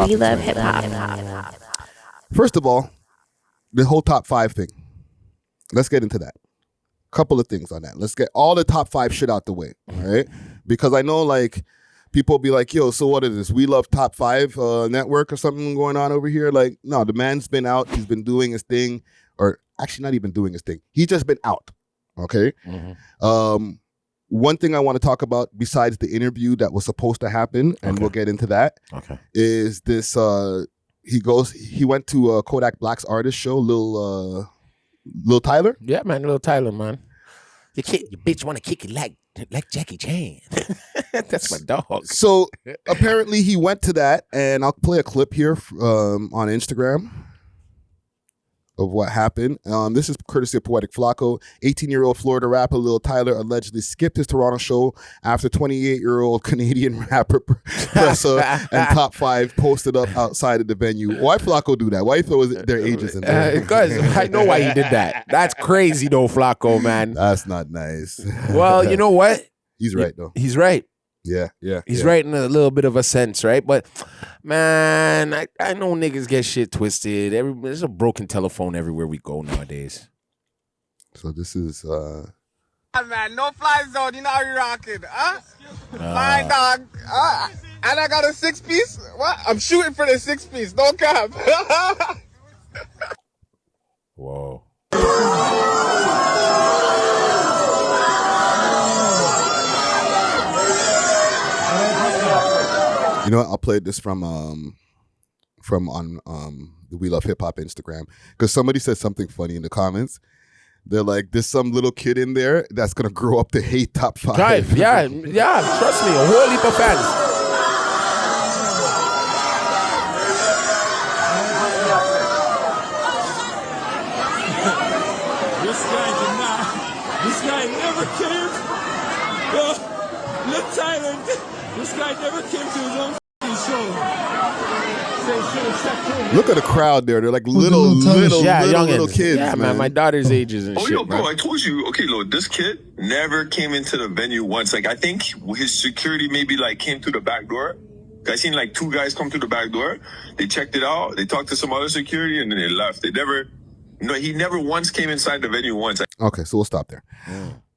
topics. We love hip hop. First of all, the whole top 5 thing. Let's get into that. Couple of things on that. Let's get all the top 5 shit out the way, all right? Because I know like people be like, yo, so what is this? We love top 5 network or something going on over here? Like, no, the man's been out. He's been doing his thing, or actually not even doing his thing. He's just been out, okay? One thing I want to talk about besides the interview that was supposed to happen, and we'll get into that, is this, he went to Kodak Black's artist show, Lil Tyler? Yeah, man, Lil Tyler, man. Your bitch want to kick it like Jackie Chan. That's my dog. So apparently he went to that, and I'll play a clip here on Instagram of what happened. This is courtesy of Poetic Flacco. 18-year-old Florida rapper Lil Tyler allegedly skipped his Toronto show after 28-year-old Canadian rapper Pressa and Top 5 posted up outside of the venue. Why Flacco do that? Why throw their ages in there? Because I know why he did that. That's crazy though, Flacco, man. That's not nice. Well, you know what? He's right though. He's right. Yeah. He's right in a little bit of a sense, right? But man, I know niggas get shit twisted. There's a broken telephone everywhere we go nowadays. So this is man, no fly zone, you know how you rocking, huh? My dog. And I got a 6-piece? What? I'm shooting for the 6-piece, no cap. Whoa. You know what? I'll play this from on the We Love Hip Hop Instagram, because somebody said something funny in the comments. They're like, there's some little kid in there that's gonna grow up to hate top 5. Right. Yeah, trust me, a whole heap of fans. This guy never came. Lil Tyler, this guy never came to his own show. Look at the crowd there. They're like little kids. Yeah, man. My daughter's ages and shit. Yo, bro, I told you. Okay, look, this kid never came into the venue once. Like, I think his security maybe like came through the back door. I seen like 2 guys come through the back door. They checked it out. They talked to some other security and then they left. They never, he never once came inside the venue once. Okay, so we'll stop there.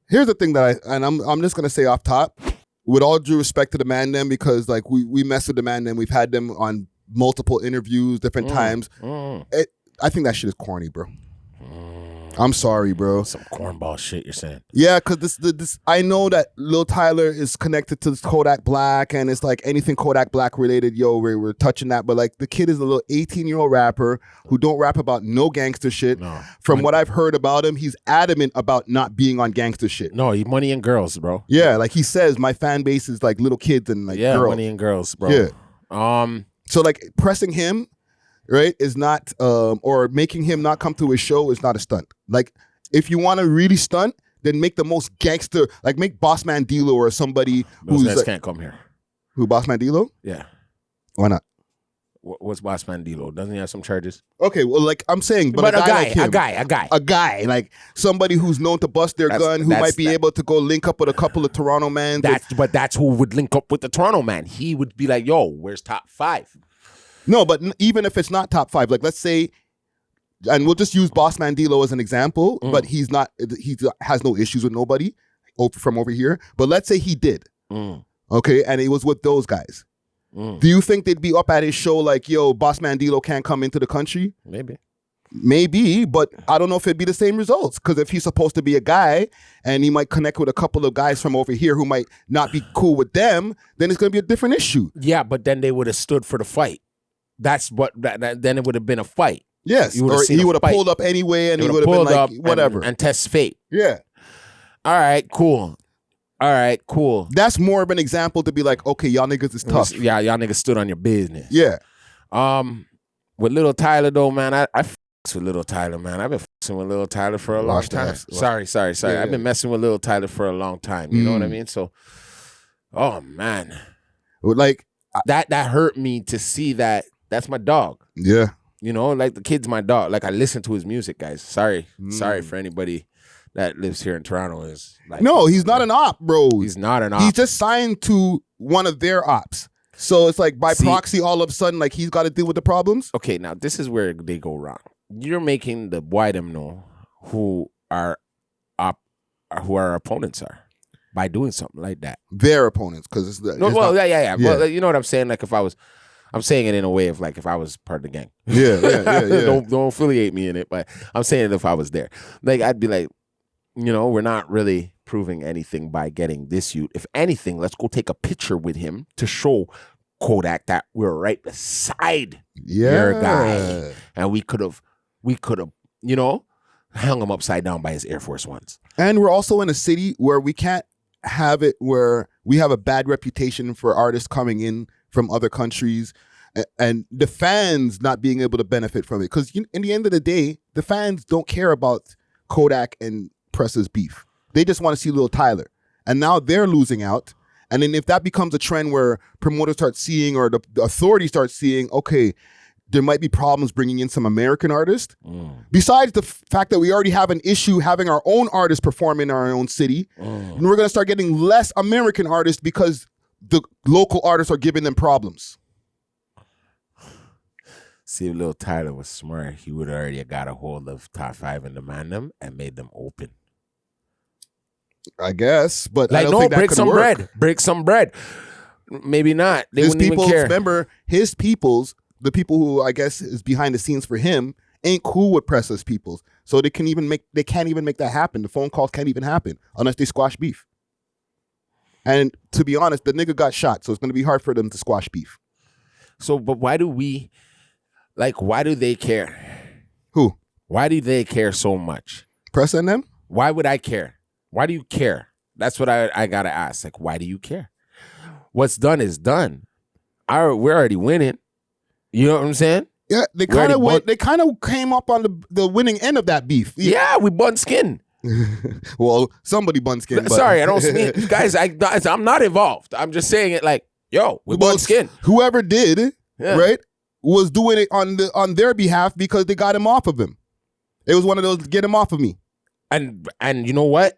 Here's the thing that I'm just gonna say off top, with all due respect to the man them, because like we mess with the man them. We've had them on multiple interviews, different times. I think that shit is corny, bro. I'm sorry, bro. Some cornball shit you're saying. Yeah, because this I know that Lil Tyler is connected to Kodak Black, and it's like anything Kodak Black related, we're touching that. But like the kid is a little 18-year-old rapper who don't rap about no gangster shit. No. From what I've heard about him, he's adamant about not being on gangster shit. No, he money and girls, bro. Yeah, like he says, my fan base is like little kids and like girls. Money and girls, bro. Yeah. So like pressing him, right, is not, or making him not come to his show is not a stunt. Like if you want to really stunt, then make the most gangster, like make Boss Man D-Lo or somebody Those who's guys like, can't come here. Who, Boss Man D-Lo? Yeah. Why not? What's Boss Man D-Lo? Doesn't he have some charges? Okay, well, like I'm saying, but a guy, like somebody who's known to bust their gun, who might be able to go link up with a couple of Toronto men. But that's who would link up with the Toronto man. He would be like, yo, where's top 5? No, but even if it's not top 5, like let's say, and we'll just use Boss Man D-Lo as an example, but he has no issues with nobody from over here. But let's say he did, okay, and it was with those guys. Do you think they'd be up at his show like, yo, Boss Man D-Lo can't come into the country? Maybe, but I don't know if it'd be the same results, because if he's supposed to be a guy and he might connect with a couple of guys from over here who might not be cool with them, then it's going to be a different issue. Yeah, but then they would have stood for the fight. That's what, then it would have been a fight. Yes, or he would have pulled up anyway and he would have been like, whatever. And test fate. Yeah. All right, cool. That's more of an example to be like, okay, y'all niggas is tough. Yeah, y'all niggas stood on your business. Yeah. With Lil Tyler though, man, I f*** with Lil Tyler, man. I've been f***ing with Lil Tyler for a long time. Sorry. Yeah, I've been messing with Lil Tyler for a long time. You know what I mean? So, oh man, like that hurt me to see that. That's my dog. Yeah. You know, like the kid's my dog. Like I listen to his music, guys. Sorry for anybody that lives here in Toronto. Is like, no, he's not an op, bro. He's not an op. He's just signed to one of their ops. So it's like by proxy, all of a sudden, like he's got to deal with the problems. Okay, now this is where they go wrong. You're making the why them know who our opponents are by doing something like that. Their opponents, because it's the yeah. Well, you know what I'm saying? Like I'm saying it in a way of like if I was part of the gang. Yeah. Don't affiliate me in it, but I'm saying it if I was there. Like I'd be like, we're not really proving anything by getting this youth. If anything, let's go take a picture with him to show Kodak that we're right beside your guy, and we could have, hung him upside down by his Air Force Ones. And we're also in a city where we can't have it where we have a bad reputation for artists coming in from other countries and the fans not being able to benefit from it. Because in the end of the day, the fans don't care about Kodak and Pressa's beef. They just want to see Lil Tyler. And now they're losing out. And then if that becomes a trend where promoters start seeing or the authorities start seeing, okay, there might be problems bringing in some American artists. Besides the fact that we already have an issue having our own artists perform in our own city, and we're going to start getting less American artists because the local artists are giving them problems. See, if Lil Tyler was smart, he would already got a hold of Top 5 and demand them and made them open. I guess, but like, I don't think that break could some work. bread. Break some bread. Maybe not. They His wouldn't peoples, even care. remember, his peoples, the people who I guess is behind the scenes for him, ain't cool with Pressa's peoples. So they can't even make that happen. The phone calls can't even happen unless they squash beef. And to be honest, the nigga got shot, so it's going to be hard for them to squash beef. So, but why do they care? Who? Why do they care so much? Pressa and them? Why would I care? Why do you care? That's what I got to ask. Like, why do you care? What's done is done. We're already winning. You know what I'm saying? Yeah, they kind of came up on the winning end of that beef. Yeah, we bun skin. Well, somebody bun skin. But... Sorry, I don't mean guys. I'm not involved. I'm just saying it like, yo, we bun skin. Whoever did, right, was doing it on their behalf because they got him off of him. It was one of those get him off of me. And you know what?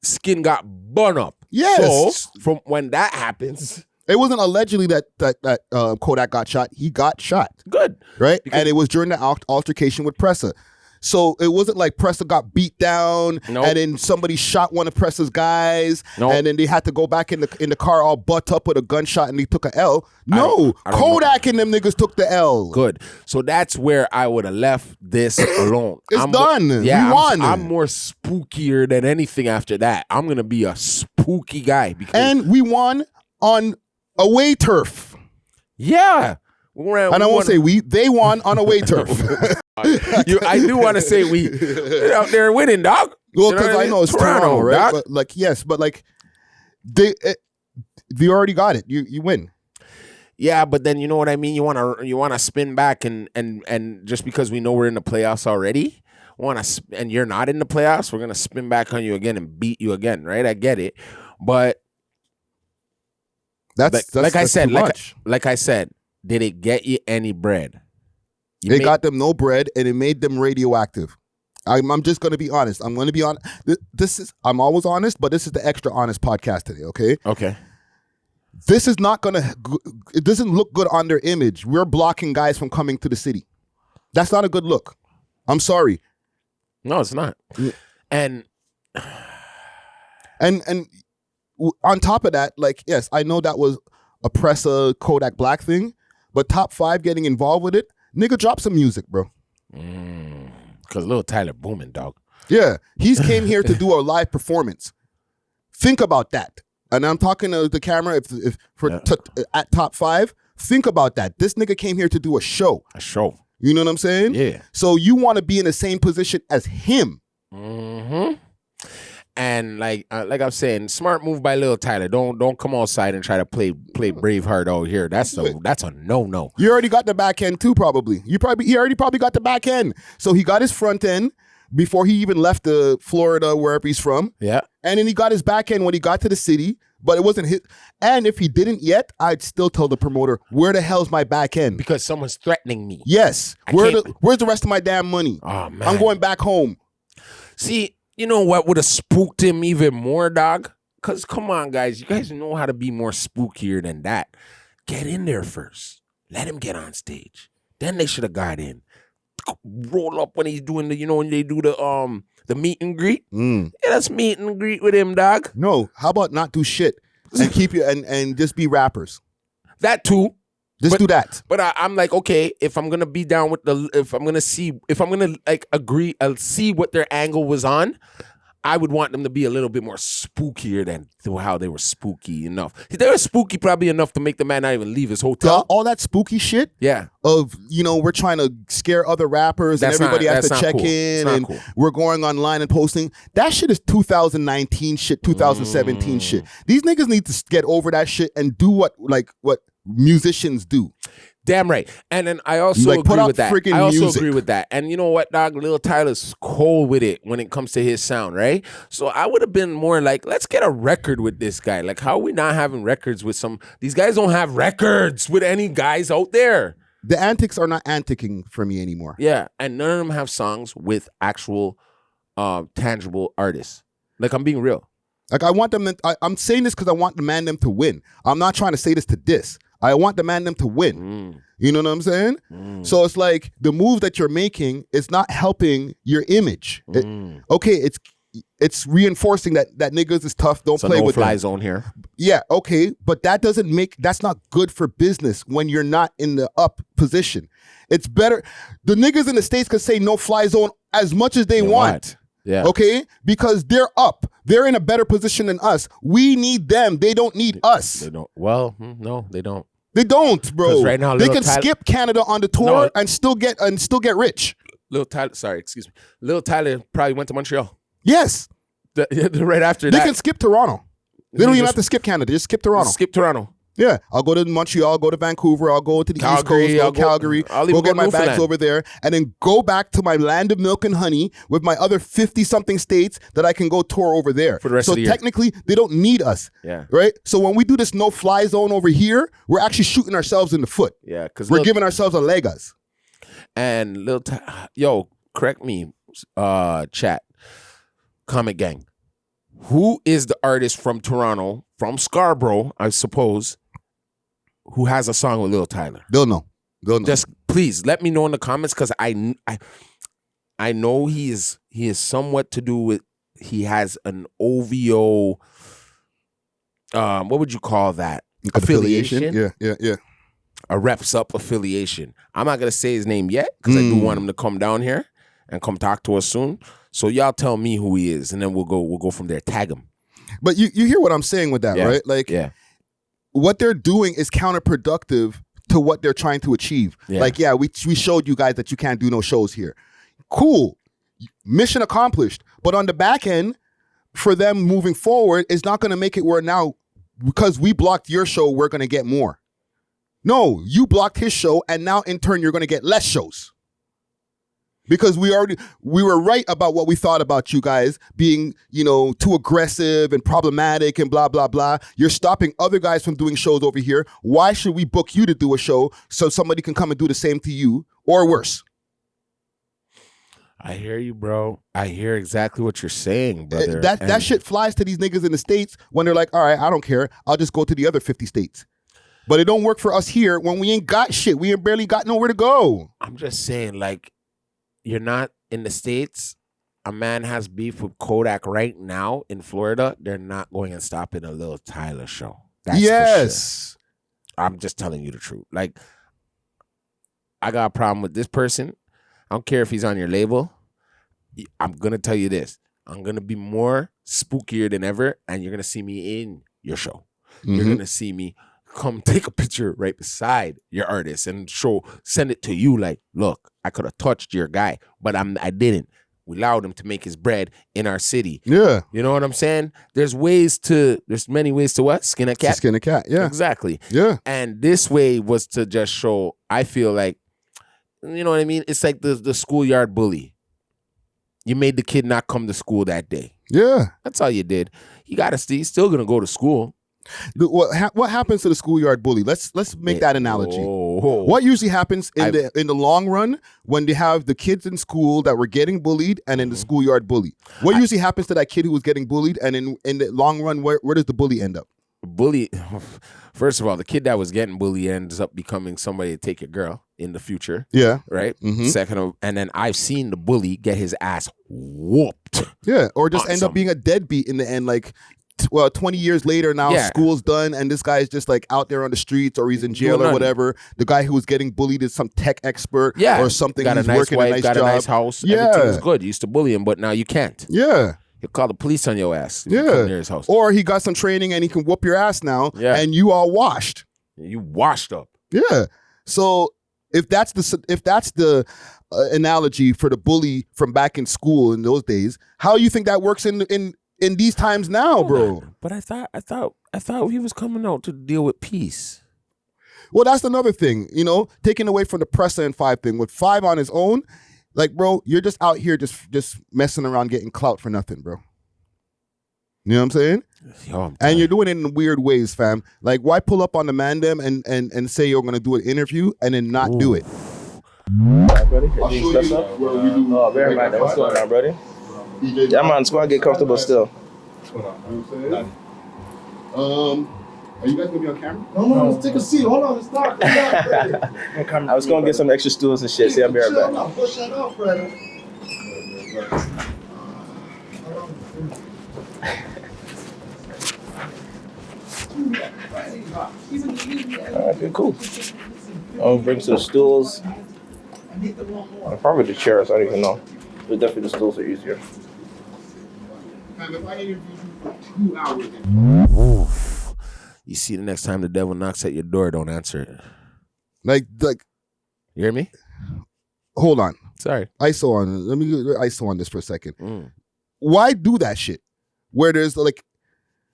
Skin got bun up. Yes. So from when that happens. It wasn't allegedly that Kodak got shot. He got shot. Good. Right? And it was during the altercation with Pressa. So it wasn't like Pressa got beat down and then somebody shot one of Pressa's guys and then they had to go back in the car all butt up with a gunshot and they took a L. No, Kodak and them niggas took the L. Good. So that's where I would have left this alone. It's done. We won. I'm more spookier than anything after that. I'm going to be a spooky guy. And we won on away turf. Yeah. And I won't say they won on away turf. I do want to say we out there winning, dog. Well, because I know it's Toronto, right? Dog. But like, yes, but like they already got it. You win. Yeah, but then you know what I mean. You wanna spin back and just because we know we're in the playoffs already, and you're not in the playoffs, we're gonna spin back on you again and beat you again, right? I get it, but that's like I said. Did it get you any bread? It got them no bread, and it made them radioactive. I'm just going to be honest. I'm going to be honest. I'm always honest, but this is the extra honest podcast today, okay? Okay. This is not going to, it doesn't look good on their image. We're blocking guys from coming to the city. That's not a good look. I'm sorry. No, it's not. And on top of that, like, yes, I know that was a Pressa Kodak Black thing, but Top 5 getting involved with it, nigga, drop some music, bro. Because Lil Tyler booming, dog. Yeah, he's came here to do a live performance. Think about that. And I'm talking to the camera at Top 5. Think about that. This nigga came here to do a show. A show. You know what I'm saying? Yeah. So you want to be in the same position as him. Mm-hmm. And like I'm saying, smart move by Lil Tyler. Don't come outside and try to play Braveheart out here. That's a no. You already got the back end too, probably. He already probably got the back end. So he got his front end before he even left the Florida, wherever he's from. Yeah. And then he got his back end when he got to the city, but it wasn't his. And if he didn't yet, I'd still tell the promoter, where the hell's my back end? Because someone's threatening me. Yes. Where's the rest of my damn money? Oh, man. I'm going back home. See, you know what would have spooked him even more, dog? Because come on, guys. You guys know how to be more spookier than that. get in there first. Let him get on stage. Then they should have got in. Roll up when he's doing the, when they do the meet and greet. Yeah, let's meet and greet with him, dog. No, how about not do shit and keep you and just be rappers? That too. Just do that. But I'm like, okay, if I'm gonna be down with if I'm gonna like agree, I'll see what their angle was on. I would want them to be a little bit more spookier than how they were spooky enough. They were spooky probably enough to make the man not even leave his hotel. All that spooky shit. Yeah. Of, we're trying to scare other rappers and everybody has to check in and we're going online and posting. That shit is 2019 shit, 2017 shit. These niggas need to get over that shit and do what musicians do. Damn right. And then I also agree with that. I also agree with that. And you know what, dog? Lil Tyler's cold with it when it comes to his sound, right? So I would have been more like, let's get a record with this guy. Like, how are we not having records with these guys don't have records with any guys out there. The antics are not anticing for me anymore. Yeah. And none of them have songs with actual tangible artists. Like, I'm being real. Like, I want them, I'm saying this because I want the man them to win. I'm not trying to say this to diss. I want the man them to win. You know what I'm saying? So it's like the move that you're making is not helping your image. It's reinforcing that niggas is tough. Don't play with no-fly them. zone here. Yeah, okay, but that's not good for business when you're not in the up position. It's better. The niggas in the States could say no-fly zone as much as they want. Yeah. Okay? Because they're up. They're in a better position than us. We need them. They don't need us. They don't. Well, no, they don't. They don't, bro. Right now, they can skip Canada on the tour and still get rich. Lil Tyler, Lil Tyler probably went to Montreal. Yes. Right after they that. can skip Toronto. They don't even have to skip Canada. Just skip Toronto. Skip Toronto. Yeah, I'll go to Montreal, I'll go to Vancouver, I'll go to the East Coast, go to Calgary, go get my bags over there, and then go back to my land of milk and honey with my other 50-something states that I can go tour over there. For the rest of the year. Technically, they don't need us. Yeah. Right? So when we do this no-fly zone over here, we're actually shooting ourselves in the foot. Yeah, because we're giving ourselves a legas. And yo, correct me, chat, comment gang. Who is the artist from Toronto, from Scarborough, I suppose, who has a song with Lil Tyler? They'll know. Just please let me know in the comments, because I know he is somewhat to do with, he has an OVO, what would you call that? Affiliation? Yeah. A Reps Up affiliation. I'm not gonna say his name yet because I do want him to come down here and come talk to us soon. So y'all tell me who he is, and then we'll go from there. Tag him. But you hear what I'm saying with that, right? Like, what they're doing is counterproductive to what they're trying to achieve. Yeah. Like, we showed you guys that you can't do no shows here. Cool. Mission accomplished. But on the back end, for them moving forward, is not going to make it where now, because we blocked your show, we're going to get more. No, you blocked his show, and now in turn, you're going to get less shows. Because we were right about what we thought about you guys being, too aggressive and problematic and blah, blah, blah. You're stopping other guys from doing shows over here. Why should we book you to do a show so somebody can come and do the same to you or worse? I hear you, bro. I hear exactly what you're saying, brother. That shit flies to these niggas in the States when they're like, all right, I don't care. I'll just go to the other 50 states. But it don't work for us here when we ain't got shit. We ain't barely got nowhere to go. I'm just saying, like, you're not in the States. A man has beef with Kodak right now in Florida. They're not going and stopping a Lil Tyler show. That's yes. For sure. I'm just telling you the truth. Like, I got a problem with this person. I don't care if he's on your label. I'm going to tell you this. I'm going to be more spookier than ever, and you're going to see me in your show. You're going to see me come take a picture right beside your artist and send it to you like, look, I could have touched your guy, but I didn't. We allowed him to make his bread in our city. Yeah. You know what I'm saying? There's many ways to what? Skin a cat? Skin a cat, yeah. Exactly. Yeah. And this way was to just show, I feel like, you know what I mean? It's like the schoolyard bully. You made the kid not come to school that day. Yeah. That's all you did. He's still going to go to school. What happens to the schoolyard bully? Let's make that analogy. What usually happens in the long run when they have the kids in school that were getting bullied and in the schoolyard bully? What usually happens to that kid who was getting bullied, and in the long run, where does the bully end up? bully. First of all, the kid that was getting bullied ends up becoming somebody to take your girl in the future. Yeah. Right. Mhm. Second, and then I've seen the bully get his ass whooped. Yeah, or just end Awesome. up being a deadbeat in the end. Like, 20 years later now, Yeah. school's done, and this guy's just like out there on the streets, or he's in jail Doing or nothing. whatever. The guy who was getting bullied is some tech expert, Yeah, or something. Got a He's nice working wife, a nice got job. a nice house. Yeah. Everything's good. You used to bully him, but now you can't. Yeah. He'll call the police on your ass. If you come Yeah. near his house. Or he got some training and he can whoop your ass now, Yeah. and you are washed. You washed up. Yeah. So if that's the analogy for the bully from back in school in those days, how you think that works in these times now, bro? But I thought he was coming out to deal with peace. Well, that's another thing, taking away from the Pressa and 5 thing. With 5 on his own, like, bro, you're just out here just messing around getting clout for nothing, bro. You know what I'm saying? Yo, I'm And you're doing it in weird ways, fam. Like, why pull up on the Mandem and say you're gonna do an interview and then not do it? Brody? I'll show you where we do. Oh, very much. What's going on, brody? Yeah, man. Squad get comfortable still. You know what I'm saying? Are you guys gonna be on camera? No, let's take a seat. Hold on, let's talk. I was gonna get some extra stools and shit. See, I'll be right back. Push that up, brother. Alright, good, cool. I'll bring some stools. Probably the chairs, I don't even know. But definitely the stools are easier. If I interview you for 2 hours. Oof. You see, the next time the devil knocks at your door, don't answer it. Like, You hear me? hold on. Sorry. ISO on. Let me go ISO on this for a second. Mm. Why do that shit? Where there's like,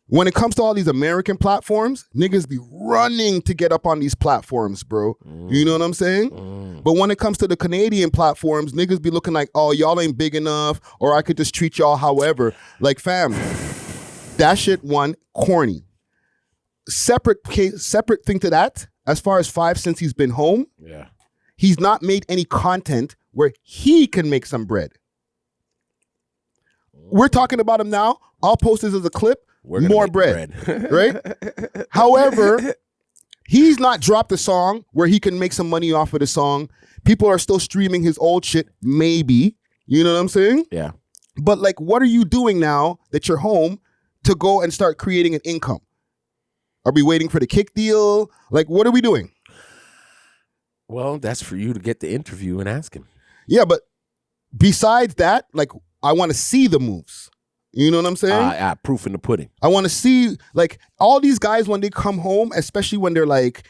when it comes to all these American platforms, niggas be running to get up on these platforms, bro. You know what I'm saying? But when it comes to the Canadian platforms, niggas be looking like, oh, y'all ain't big enough, or I could just treat y'all however. Like, fam, that shit corny. Separate thing to that, as far as 5 since he's been home, Yeah. he's not made any content where he can make some bread. We're talking about him now. I'll post this as a clip. We're gonna More make bread. Right? However, he's not dropped a song where he can make some money off of the song. People are still streaming his old shit, maybe. You know what I'm saying? Yeah. But like, what are you doing now that you're home to go and start creating an income? Are we waiting for the kick deal? Like, what are we doing? Well, that's for you to get the interview and ask him. Yeah, but besides that, like, I want to see the moves. You know what I'm saying? Proof in the pudding. I want to see, like, all these guys when they come home, especially when they're like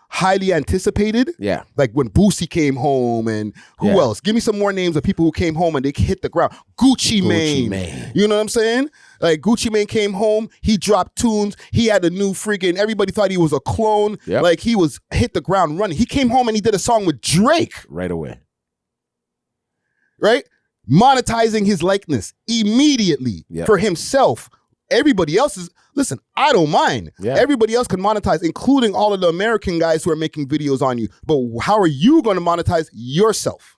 highly anticipated. Yeah. Like when Boosie came home, and who Yeah. else? Give me some more names of people who came home and they hit the ground. Gucci Mane. You know what I'm saying? Like, Gucci Mane came home, he dropped tunes, he had a new freaking, everybody thought he was a clone. Yep. Like, he was hit the ground running. He came home and he did a song with Drake. Right away. Right? Monetizing his likeness immediately Yep. for himself. Everybody else is, listen, I don't mind. Yeah. Everybody else can monetize, including all of the American guys who are making videos on you. But how are you going to monetize yourself?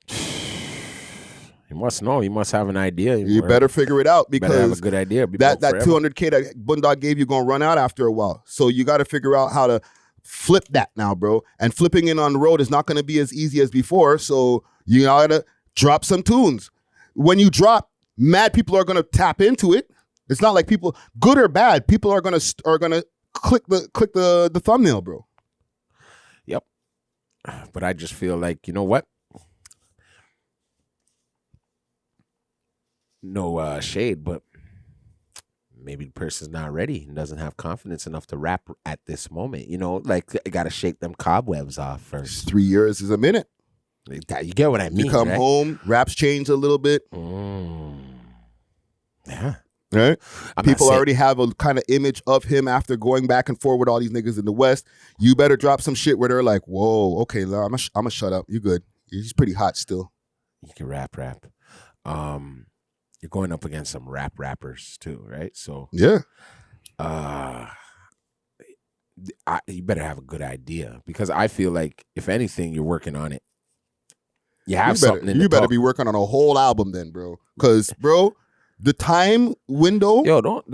You must know. You must have an idea. You better figure it out, better have a because good idea. Be that broke forever. 200K that Bundog gave you going to run out after a while. So you got to figure out how to flip that now, bro. And flipping it on the road is not going to be as easy as before. So you got to drop some tunes. When you drop, mad people are going to tap into it. It's not like people, good or bad, people are going to click the thumbnail, bro. Yep. But I just feel like, you know what? No shade, but maybe the person's not ready and doesn't have confidence enough to rap at this moment. You know, like, you got to shake them cobwebs off first. 3 years is a minute. You get what I mean? You come right? home, raps change a little bit. Yeah. Right? I'm not People saying- already have a kind of image of him after going back and forth with all these niggas in the West. You better drop some shit where they're like, whoa, okay, I'm gonna shut up. You good. He's pretty hot still. You can rap. You're going up against some rappers too, right? So Yeah. you better have a good idea, because I feel like, if anything, you're working on it. You have something in the You better talk. be working on a whole album then, bro. Because, bro, the time window. Yo, don't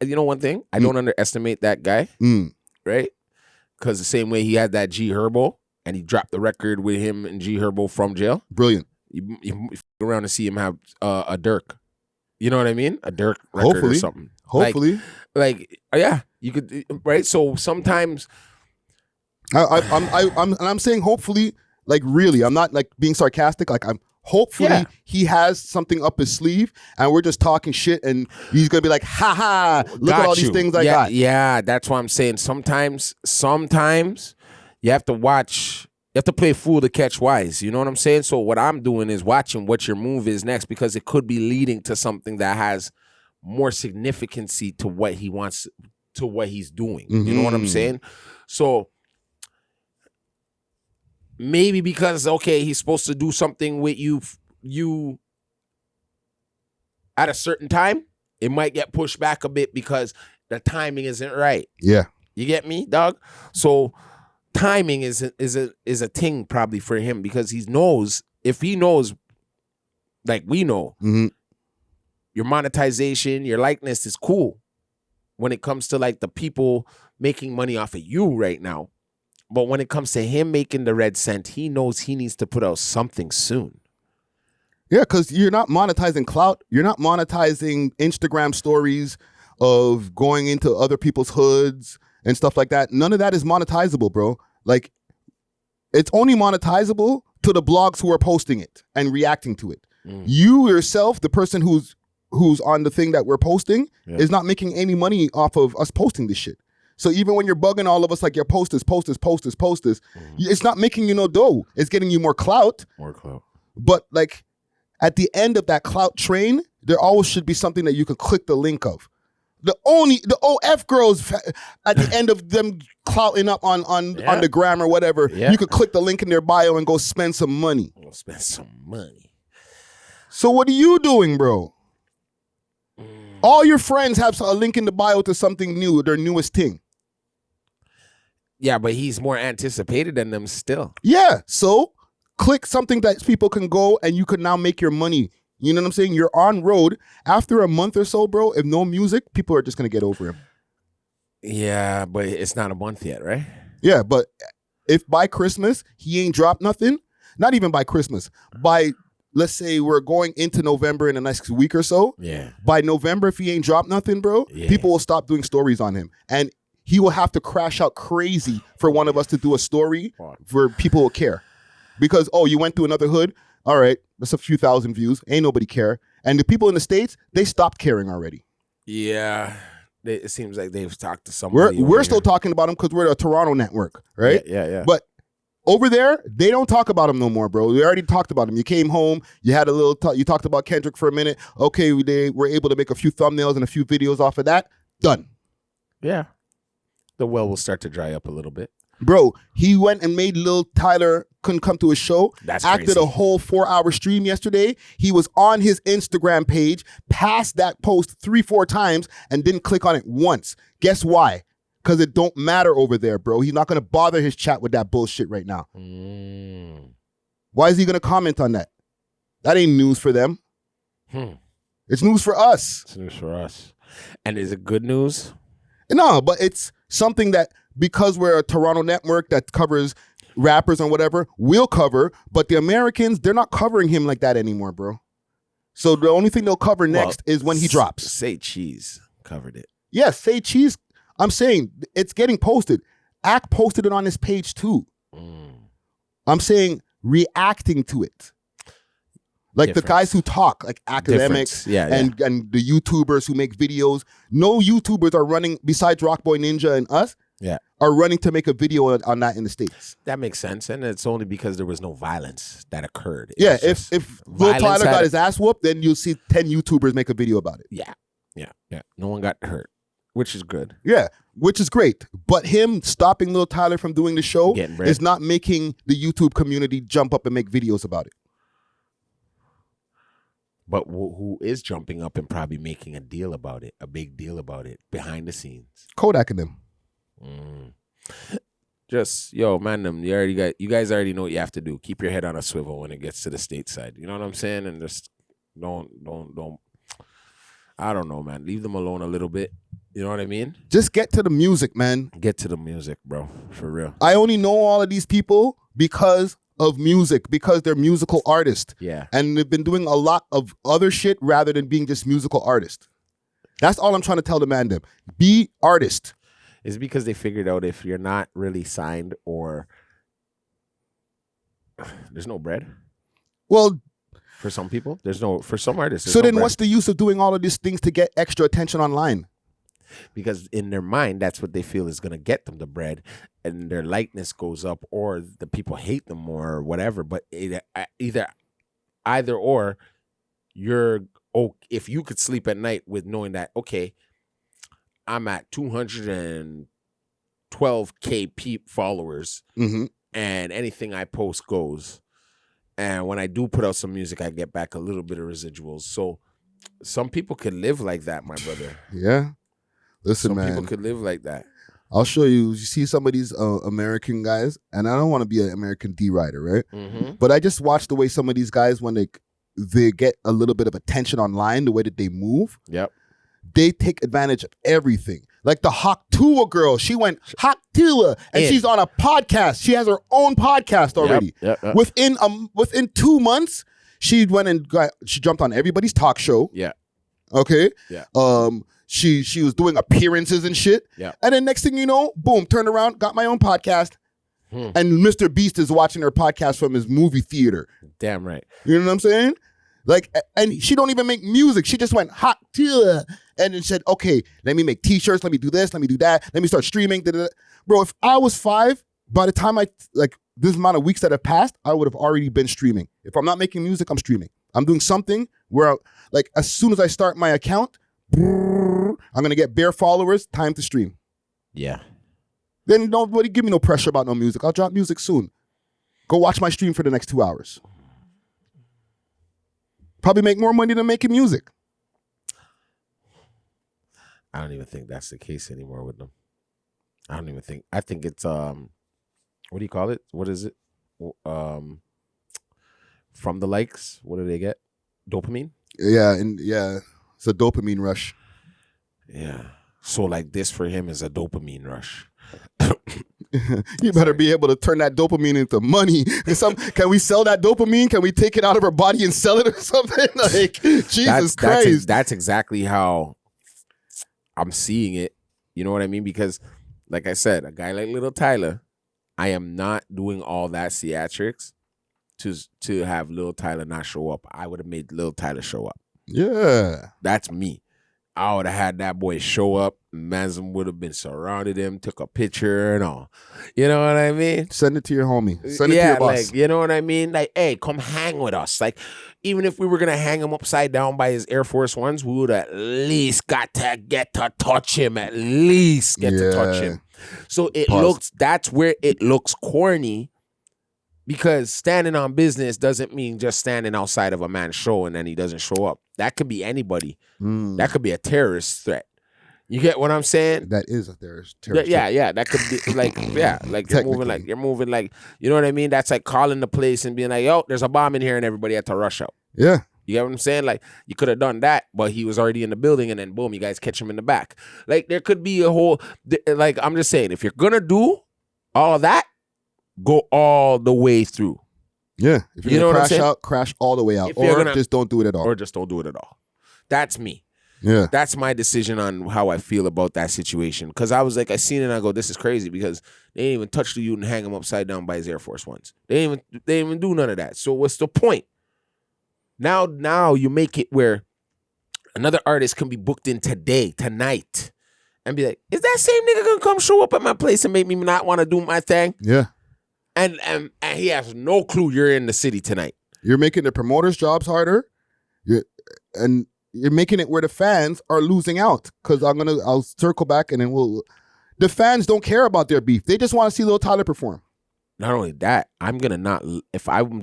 you know one thing? I don't underestimate that guy, right? Because the same way he had that G Herbo and he dropped the record with him and G Herbo from jail. Brilliant. You f- around to see him have a Dirk. You know what I mean? A Dirk record Hopefully. or something. Hopefully. Yeah, you could, right? So sometimes I'm saying hopefully, like really, I'm not like being sarcastic. Like I'm hopefully he has something up his sleeve and we're just talking shit and he's gonna be like, ha ha, look at all these things I got. Yeah, that's why I'm saying sometimes you have to watch. You have to play fool to catch wise. You know what I'm saying? So what I'm doing is watching what your move is next because it could be leading to something that has more significancy to what he wants, to what he's doing. You know what I'm saying? So maybe because, okay, he's supposed to do something with you at a certain time, it might get pushed back a bit because the timing isn't right. Yeah. You get me, dog? So timing is a thing probably for him because if he knows, like we know, your monetization, your likeness is cool when it comes to like the people making money off of you right now. But when it comes to him making the red cent, he knows he needs to put out something soon. Yeah, because you're not monetizing clout. You're not monetizing Instagram stories of going into other people's hoods and stuff like that. None of that is monetizable, bro. Like, it's only monetizable to the blogs who are posting it and reacting to it. You yourself, the person who's on the thing that we're posting, is not making any money off of us posting this shit. So even when you're bugging all of us like your posters, it's not making you no dough. It's getting you more clout. More clout. But like at the end of that clout train, there always should be something that you can click the link of. The OF girls at the end of them clouting up on the gram or whatever, you could click the link in their bio and go spend some money. So what are you doing, bro? All your friends have a link in the bio to something new, their newest thing. Yeah, but he's more anticipated than them still. Yeah, so click something that people can go and you can now make your money. You know what I'm saying? You're on road. After a month or so, bro, if no music, people are just going to get over him. Yeah, but it's not a month yet, right? Yeah, but if by Christmas he ain't dropped nothing, not even by Christmas, by, let's say we're going into November in the next week or so. Yeah. By November, if he ain't dropped nothing, bro, people will stop doing stories on him. And he will have to crash out crazy for one of us to do a story for people who care. Because, oh, you went to another hood? All right, that's a few thousand views. Ain't nobody care. And the people in the States, they stopped caring already. Yeah. It seems like they've talked to somebody. We're still talking about them because we're a Toronto network, right? Yeah. But over there, they don't talk about him no more, bro. We already talked about him. You came home, you had a little you talked about Kendrick for a minute. Okay, they were able to make a few thumbnails and a few videos off of that. Done. Yeah. The well will start to dry up a little bit. Bro, he went and made Lil Tyler couldn't come to his show. That's acted crazy. A whole 4-hour stream yesterday. He was on his Instagram page, passed that post 3-4 times, and didn't click on it once. Guess why? Because it don't matter over there, bro. He's not going to bother his chat with that bullshit right now. Why is he going to comment on that? That ain't news for them. It's news for us. It's news for us. And is it good news? No, but it's something that, because we're a Toronto network that covers rappers and whatever, we'll cover, but the Americans, they're not covering him like that anymore, bro. So the only thing they'll cover next is when he drops. Say Cheese covered it. Yes, Say Cheese. I'm saying it's getting posted. Ack posted it on his page too. I'm saying reacting to it. Like the guys who talk, like academics and the YouTubers who make videos. No YouTubers are running, besides Rockboy Ninja and us, are running to make a video on that in the States. That makes sense. And it's only because there was no violence that occurred. Yeah, if Lil Tyler got his ass whooped, then you'll see 10 YouTubers make a video about it. Yeah. No one got hurt, which is good. Yeah, which is great. But him stopping Lil Tyler from doing the show is not making the YouTube community jump up and make videos about it. But who is jumping up and probably making a deal about it, a big deal about it, behind the scenes? Kodak and them. Just, man, you guys already know what you have to do. Keep your head on a swivel when it gets to the stateside. You know what I'm saying? And just don't I don't know, man. Leave them alone a little bit. You know what I mean? Just get to the music, man. Get to the music, bro. For real. I only know all of these people because of music, because they're musical artists. Yeah. And they've been doing a lot of other shit rather than being just musical artists. That's all I'm trying to tell the man them. Be artist. It's because they figured out if you're not really signed or there's no bread. Well, for some people, for some artists. So no then bread. what's the use of doing all of these things to get extra attention online? Because in their mind, that's what they feel is going to get them the bread, and their likeness goes up, or the people hate them more, or whatever. But either or, if you could sleep at night with knowing that, okay, I'm at 212K followers, and anything I post goes. And when I do put out some music, I get back a little bit of residuals. So some people could live like that, my brother. Yeah. Listen, some man. people could live like that. I'll show you. You see some of these American guys, and I don't want to be an American D-rider, right? But I just watch the way some of these guys, when they get a little bit of attention online, the way that they move. Yep. They take advantage of everything. Like the Haktua girl, she went Haktua, and she's on a podcast. She has her own podcast already. Yep. Within 2 months, she went and she jumped on everybody's talk show. Yeah. Okay. Yeah. She was doing appearances and shit. Yeah. And then next thing you know, boom, turned around, got my own podcast. And Mr. Beast is watching her podcast from his movie theater. Damn right. You know what I'm saying? Like, and she don't even make music. She just went hot and then said, okay, let me make t-shirts, let me do this, let me do that, let me start streaming. Bro, if I was 5, by the time this amount of weeks that have passed, I would have already been streaming. If I'm not making music, I'm streaming. I'm doing something where, as soon as I start my account, I'm going to get bare followers, time to stream. Yeah. Then nobody give me no pressure about no music. I'll drop music soon. Go watch my stream for the next 2 hours. Probably make more money than making music. I don't even think that's the case anymore with them. I don't even think. I think it's what do you call it? What is it? From the likes, what do they get? Dopamine? Yeah, it's a dopamine rush. Yeah. So like this for him is a dopamine rush. You better be able to turn that dopamine into money. Can we sell that dopamine? Can we take it out of our body and sell it or something? Like, Jesus Christ. That's exactly how I'm seeing it. You know what I mean? Because, like I said, a guy like Lil Tyler, I am not doing all that theatrics to have Lil Tyler not show up. I would have made Lil Tyler show up. Yeah. That's me. I would have had that boy show up. Manzum would have been surrounded him, took a picture and all. You know what I mean? Send it to your homie. Send it to your boss. Like, you know what I mean? Like, hey, come hang with us. Like, even if we were going to hang him upside down by his Air Force Ones, we would at least got to get to touch him. At least get to touch him. So that's where it looks corny, because standing on business doesn't mean just standing outside of a man's show and then he doesn't show up. That could be anybody. That could be a terrorist threat. You get what I'm saying? That is a terrorist yeah. That could be like you're moving like, you know what I mean? That's like calling the police and being like, yo, there's a bomb in here, and everybody had to rush out. Yeah. You get what I'm saying? Like, you could have done that, but he was already in the building, and then boom, you guys catch him in the back. Like, there could be a whole, like, I'm just saying, if you're gonna do all of that, go all the way through. Yeah. If you're gonna crash out, crash all the way out. Or just don't do it at all. Or just don't do it at all. That's me. Yeah. That's my decision on how I feel about that situation. Because I was like, I seen it and I go, this is crazy, because they didn't even touch the dude and hang him upside down by his Air Force Ones. They didn't even do none of that. So what's the point? Now you make it where another artist can be booked in tonight, and be like, is that same nigga gonna come show up at my place and make me not want to do my thing? Yeah. And he has no clue you're in the city tonight. You're making the promoters' jobs harder. You're making it where the fans are losing out. Because I'll circle back and then the fans don't care about their beef. They just want to see Lil Tyler perform. Not only that, I'm gonna not, if I'm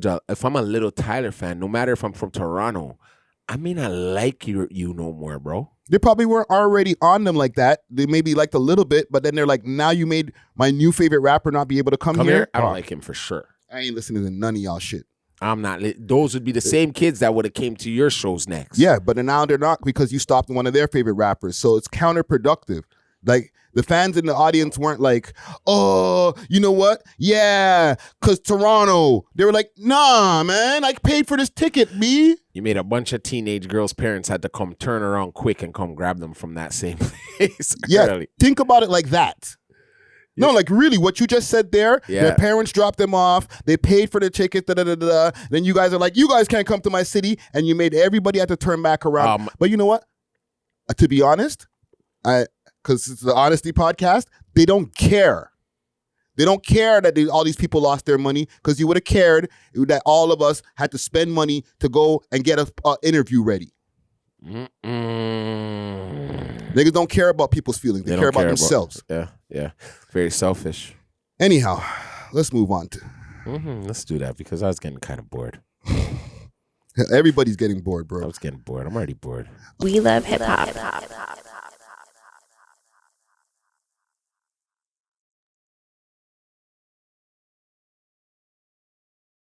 a Lil Tyler fan, no matter if I'm from Toronto, I may not like you no more, bro. They probably weren't already on them like that. They maybe liked a little bit, but then they're like, now you made my new favorite rapper not be able to come here. I don't like him for sure. I ain't listening to none of y'all shit. I'm not. Those would be the same kids that would have came to your shows next. Yeah, but now they're not because you stopped one of their favorite rappers. So it's counterproductive. Like, the fans in the audience weren't like, oh, you know what? Yeah, because Toronto. They were like, nah, man, I paid for this ticket, B. You made a bunch of teenage girls' parents had to come turn around quick and come grab them from that same place. Yeah, early. think about it like that. No, like really, what you just said there, their parents dropped them off, they paid for the ticket, then you guys are like, you guys can't come to my city, and you made everybody have to turn back around. But you know what? To be honest, because it's the Honesty Podcast, they don't care. They don't care that all these people lost their money, because you would have cared that all of us had to spend money to go and get an interview ready. Niggas don't care about people's feelings. They care about themselves. Yeah. Very selfish. Anyhow, let's move on to. Let's do that, because I was getting kind of bored. Everybody's getting bored, bro. I was getting bored. I'm already bored. We love hip hop.